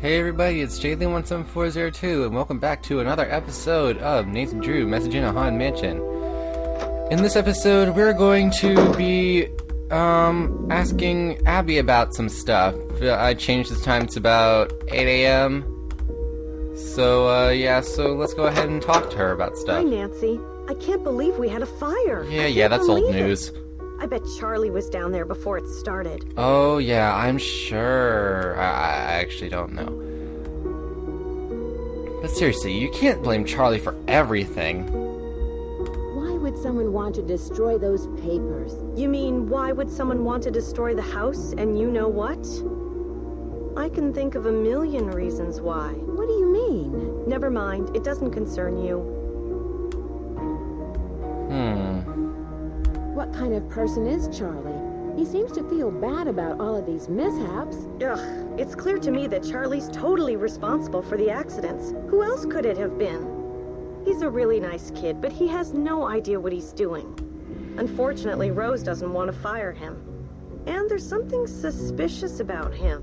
Hey everybody, it's Jaylee17402, and welcome back to another episode of Nathan Drew Messaging a Haunted Mansion. In this episode, we're going to be asking Abby about some stuff. I changed the time to about 8 a.m. So let's go ahead and talk to her about stuff. Hi, Nancy. I can't believe we had a fire. Yeah, that's old news. I bet Charlie was down there before it started. Oh, yeah, I'm sure. I actually don't know. But seriously, you can't blame Charlie for everything. Why would someone want to destroy those papers? You mean, why would someone want to destroy the house and you know what? I can think of a million reasons why. What do you mean? Never mind, it doesn't concern you. What kind of person is Charlie? He seems to feel bad about all of these mishaps. Ugh, it's clear to me that Charlie's totally responsible for the accidents. Who else could it have been? He's a really nice kid, but he has no idea what he's doing. Unfortunately, Rose doesn't want to fire him. And there's something suspicious about him.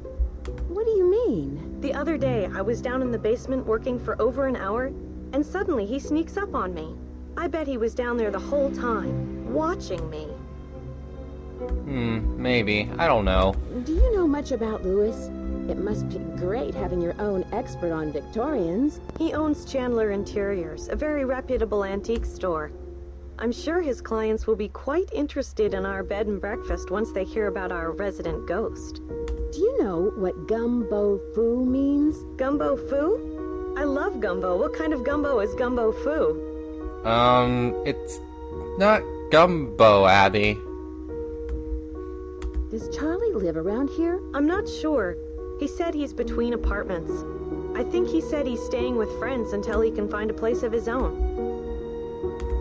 What do you mean? The other day, I was down in the basement working for over an hour, and suddenly he sneaks up on me. I bet he was down there the whole time, watching me. Maybe. I don't know. Do you know much about Lewis? It must be great having your own expert on Victorians. He owns Chandler Interiors, a very reputable antique store. I'm sure his clients will be quite interested in our bed and breakfast once they hear about our resident ghost. Do you know what gumbo foo means? Gumbo foo? I love gumbo. What kind of gumbo is gumbo foo? It's not gumbo, Abby. Does Charlie live around here? I'm not sure. He said he's between apartments. I think he said he's staying with friends until he can find a place of his own.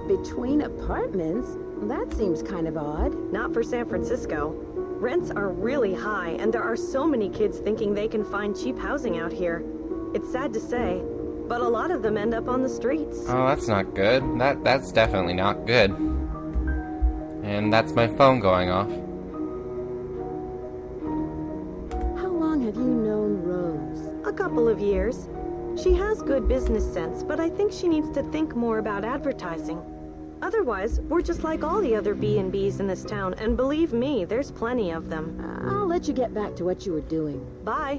Between apartments? That seems kind of odd. Not for San Francisco. Rents are really high, and there are so many kids thinking they can find cheap housing out here. It's sad to say, but a lot of them end up on the streets. Oh, that's not good. That's definitely not good. And that's my phone going off. How long have you known Rose? A couple of years. She has good business sense, but I think she needs to think more about advertising. Otherwise, we're just like all the other B&Bs in this town, and believe me, there's plenty of them. I'll let you get back to what you were doing. Bye.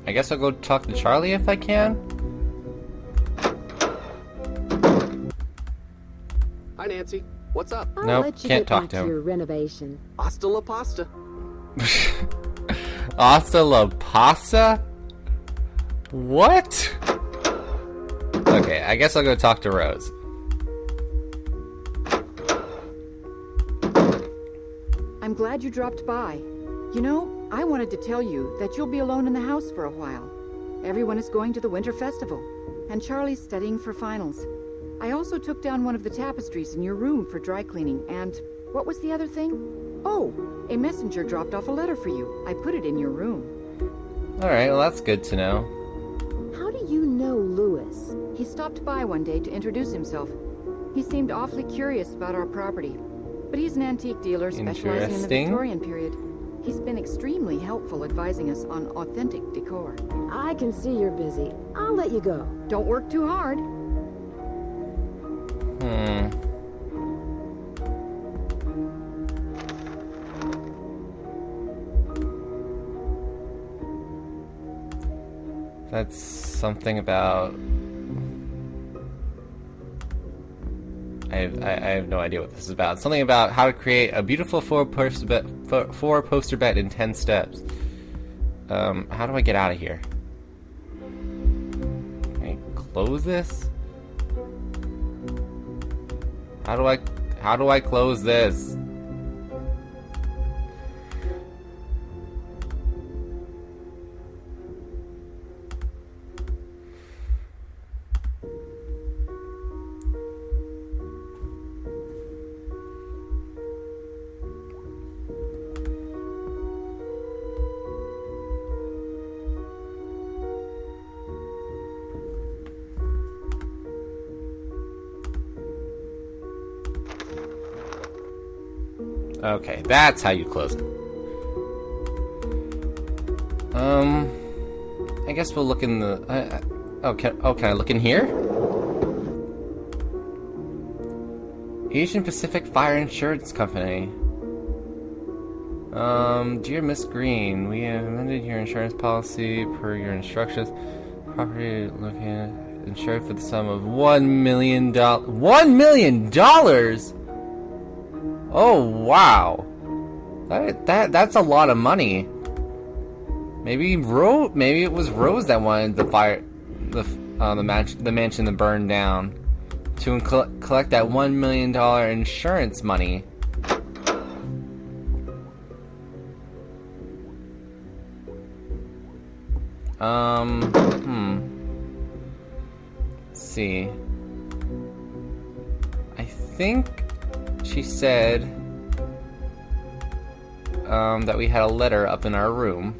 I guess I'll go talk to Charlie if I can. Hi, Nancy. What's up? I'll Nope, let you can't get talk back to to him. your renovation. Hasta la pasta. Hasta la pasta? What? Okay, I guess I'll go talk to Rose. I'm glad you dropped by. You know, I wanted to tell you that you'll be alone in the house for a while. Everyone is going to the Winter Festival, and Charlie's studying for finals. I also took down one of the tapestries in your room for dry cleaning, and what was the other thing? Oh, a messenger dropped off a letter for you. I put it in your room. Alright, well that's good to know. How do you know Lewis? He stopped by one day to introduce himself. He seemed awfully curious about our property, but he's an antique dealer specializing in the Interesting. Victorian period. He's been extremely helpful advising us on authentic decor. I can see you're busy. I'll let you go. Don't work too hard. That's something about... I have no idea what this is about. Something about how to create a beautiful four-poster bed in 10 steps. How do I get out of here? Can I close this? How do I close this? Okay, that's how you close it. I guess we'll look in the... can I look in here? Asian Pacific Fire Insurance Company. Dear Miss Green, we have amended your insurance policy per your instructions. Property looking insured for the sum of $1 million. $1 million! Oh wow, that's a lot of money. Maybe it was Rose that wanted the mansion to burn down to collect that $1 million insurance money. Let's see. I think she said that we had a letter up in our room.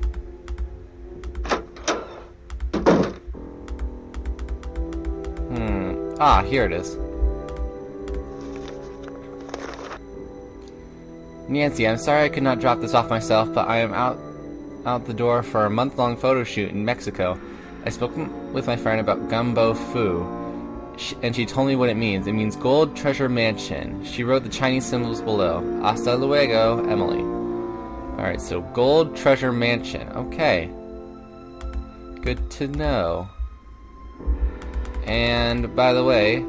Here it is. Nancy, I'm sorry I could not drop this off myself, but I am out the door for a month-long photo shoot in Mexico. I spoke with my friend about Gumbo Fu, and she told me what it means. It means Gold Treasure Mansion. She wrote the Chinese symbols below. Hasta luego, Emily. Alright, so Gold Treasure Mansion. Okay. Good to know. And, by the way,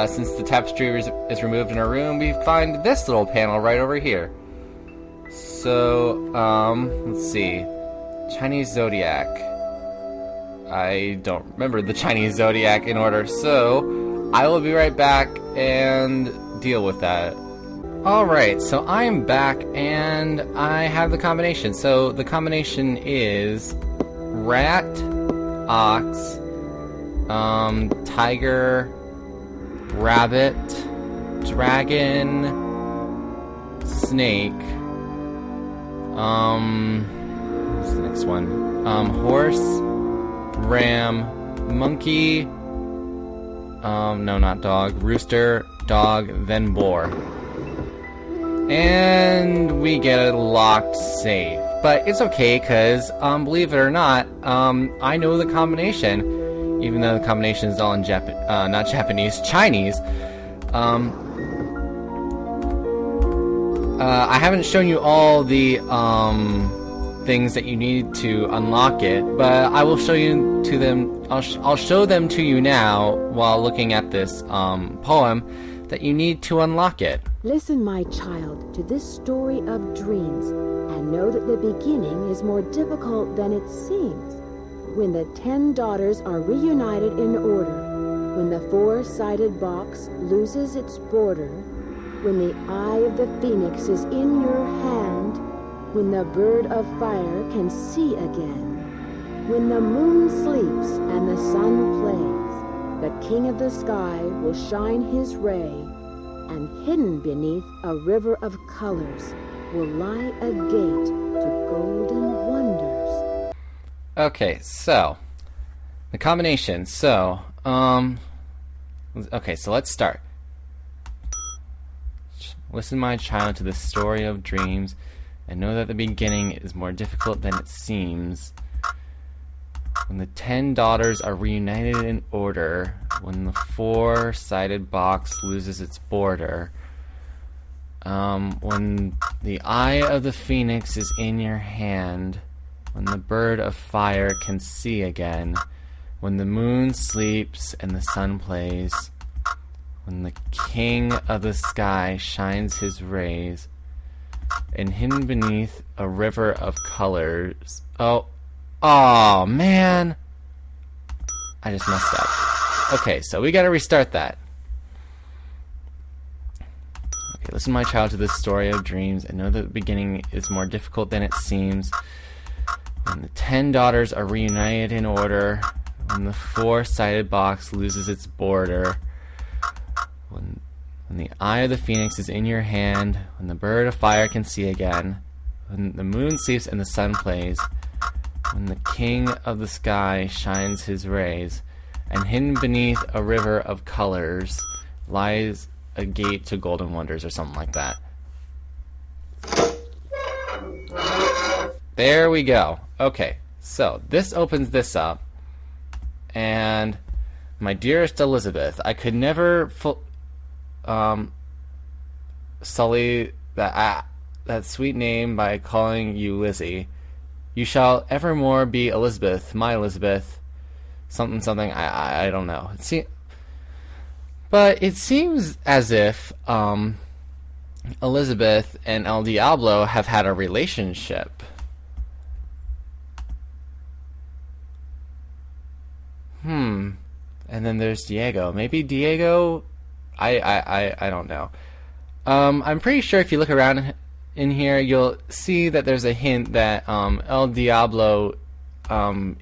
since the tapestry is removed in our room, we find this little panel right over here. So, let's see. Chinese Zodiac. I don't remember the Chinese Zodiac in order, so I will be right back and deal with that. Alright, so I am back and I have the combination. So the combination is rat, ox, tiger, rabbit, dragon, snake, what's the next one? Horse, ram, monkey, no, not dog, rooster, dog, then boar. And we get a locked safe. But it's okay, because, believe it or not, I know the combination. Even though the combination is all in not Japanese, Chinese. I haven't shown you all the things that you need to unlock it, but I will show you to them. I'll show them to you now while looking at this poem that you need to unlock it. Listen, my child, to this story of dreams, and know that the beginning is more difficult than it seems. When the 10 daughters are reunited in order, when the 4-sided box loses its border, when the eye of the phoenix is in your hand, when the bird of fire can see again, when the moon sleeps and the sun plays, the king of the sky will shine his ray, and hidden beneath a river of colors will lie a gate to golden wonders. Okay, so the combination. So, okay, so let's start. Listen, my child, to the story of dreams, and know that the beginning is more difficult than it seems. When the 10 daughters are reunited in order, when the 4-sided box loses its border, when the eye of the phoenix is in your hand, when the bird of fire can see again, when the moon sleeps and the sun plays, when the king of the sky shines his rays, and hidden beneath a river of colors. Oh man, I just messed up. Okay, so we gotta restart that. Okay, listen, my child, to this story of dreams, and know that the beginning is more difficult than it seems. When the 10 daughters are reunited in order, when the 4-sided box loses its border, when the eye of the phoenix is in your hand, when the bird of fire can see again, when the moon sleeps and the sun plays, when the king of the sky shines his rays, and hidden beneath a river of colors lies a gate to golden wonders, or something like that. There we go. Okay, so this opens this up. And my dearest Elizabeth, I could never sully that sweet name by calling you Lizzie. You shall evermore be Elizabeth, my Elizabeth. Something, something, I don't know. But it seems as if Elizabeth and El Diablo have had a relationship. And then there's Diego. Maybe Diego? I don't know. I'm pretty sure if you look around in here, you'll see that there's a hint that El Diablo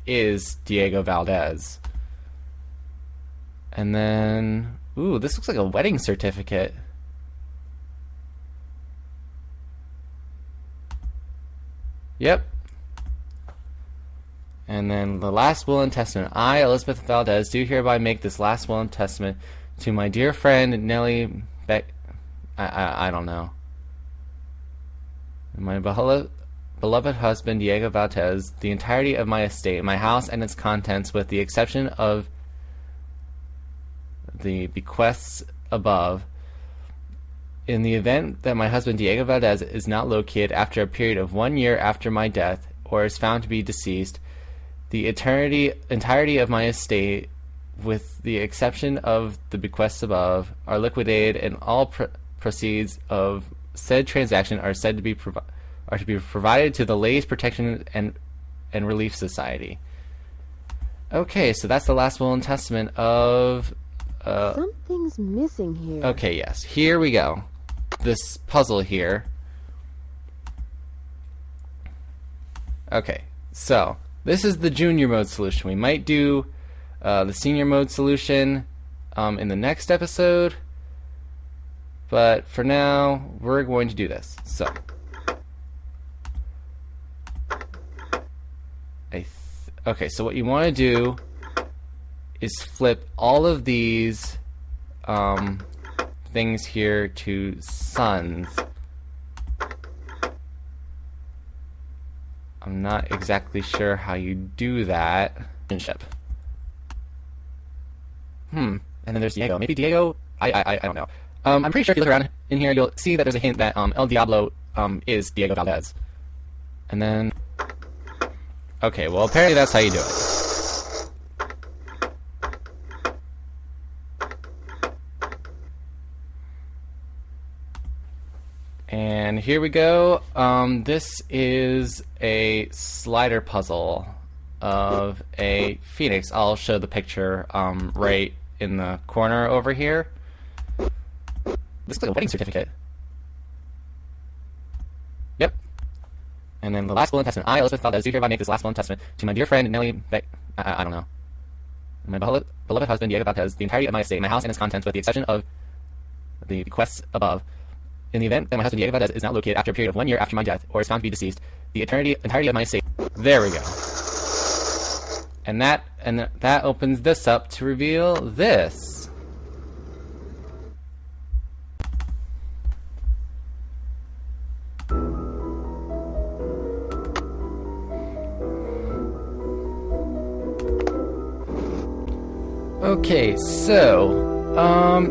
is Diego Valdez. And then, ooh, this looks like a wedding certificate. Yep. And then the last will and testament. I, Elizabeth Valdez, do hereby make this last will and testament to my dear friend Nellie Beck. I don't know. My beloved husband Diego Valdez, the entirety of my estate, my house and its contents, with the exception of the bequests above. In the event that my husband Diego Valdez is not located after a period of 1 year after my death, or is found to be deceased, the entirety of my estate, with the exception of the bequests above, are liquidated, and all proceeds of said transaction are said to be provided to the Ladies Protection and Relief Society. Okay, so that's the last will and testament of. Something's missing here. Okay, yes, here we go. This puzzle here. Okay, so this is the junior mode solution. We might do the senior mode solution in the next episode, but for now we're going to do this. So okay, so what you want to do is flip all of these things here to suns. I'm not exactly sure how you do that. And then there's Diego. Maybe Diego? I don't know. I'm pretty sure if you look around in here, you'll see that there's a hint that El Diablo is Diego Valdez. And then... okay, well apparently that's how you do it. And here we go. This is a slider puzzle of a phoenix. I'll show the picture right in the corner over here. This looks like a wedding certificate. Yep. And then the last will and testament. I, Elizabeth Valdez, do hereby make this last will and testament to my dear friend Nellie Beck. I don't know. My beloved husband Diego Valdez, the entirety of my estate, my house and its contents, with the exception of the bequests above. In the event that my husband Diego Valdez is not located after a period of 1 year after my death, or is found to be deceased, the entirety of my estate. There we go. And that opens this up to reveal this. Okay, so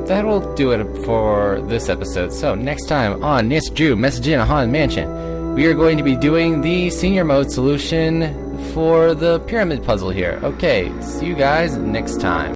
that'll do it for this episode. So next time on Nancy Drew Message in a Haunted Mansion, we are going to be doing the senior mode solution for the pyramid puzzle here. Okay, see you guys next time.